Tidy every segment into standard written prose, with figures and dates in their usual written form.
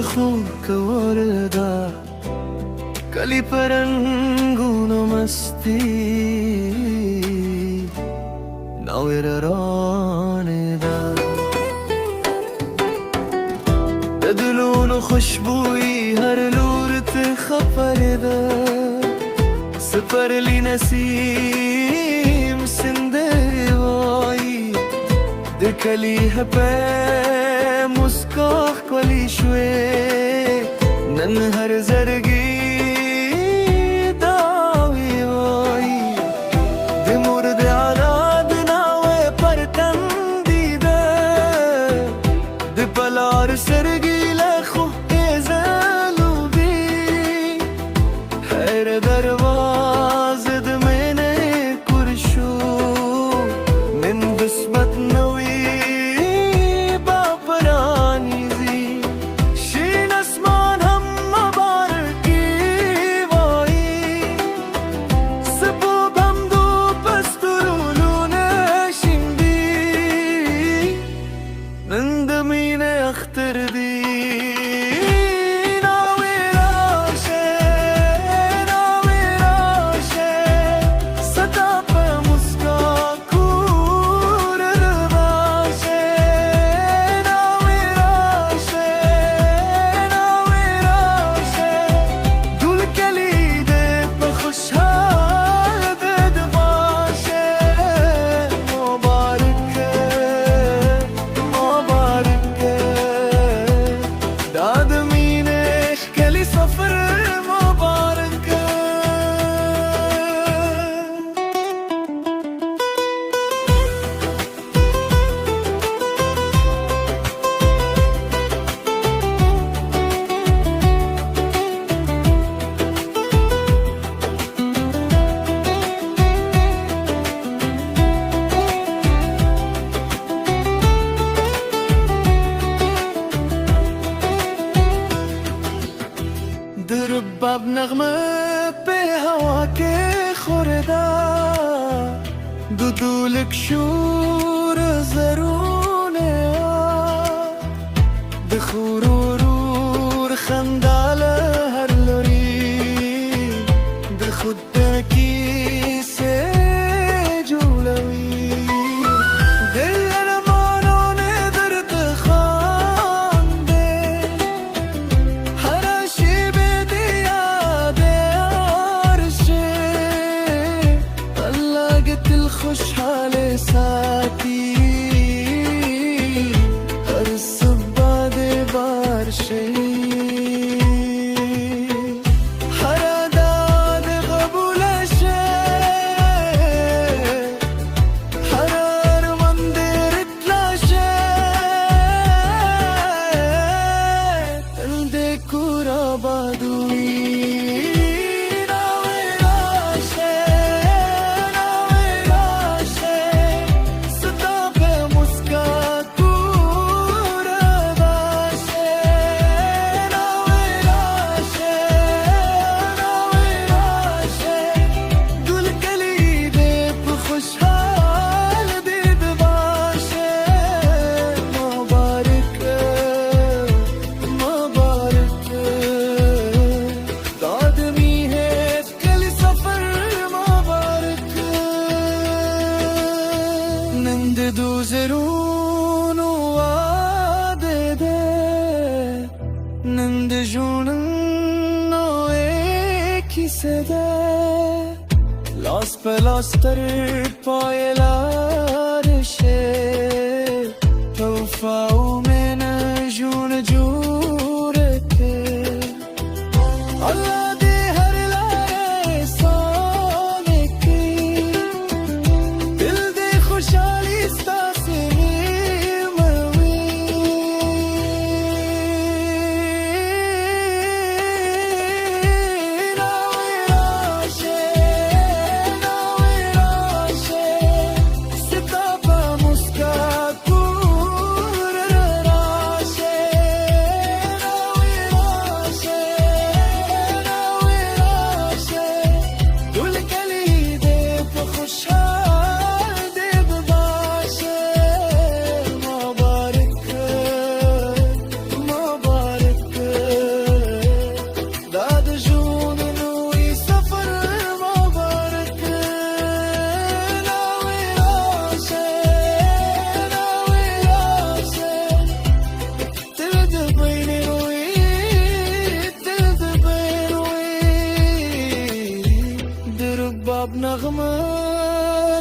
خوك وردة كلي برنغون مستي ناوير راندا تدلون خشبوي هر لور تخفر دا سفر لي نسيم سندواي دكلي هبه مسكاخ كلي شوي ننهر زرقي داوي واي دمرد على دناوي برتندي ده دبلار سرقي لخو ازالو بي هر درواز دمينه كرشو من بسمت نوي رباب نغمه به هوا که خورده دودولک شور زرونه دخورور خنداله هر لوری دخود دکی سه جولوی دل رمانونه درد خانده هرشی خوشحال ساتی هر صبح ده بارشی هر داد قبولشه هر ارمان درت لاشه دل ده کورا بادوی دوزرون واده ده نند جونن نوه کیسه ده لاس پلاستر پایلارشه توفاو من جون جوره که الله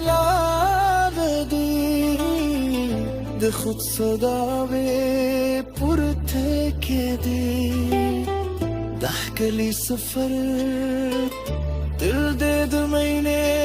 بلادي ده خود صدا بپرته كدي ضحك لي سفر دل دي دميني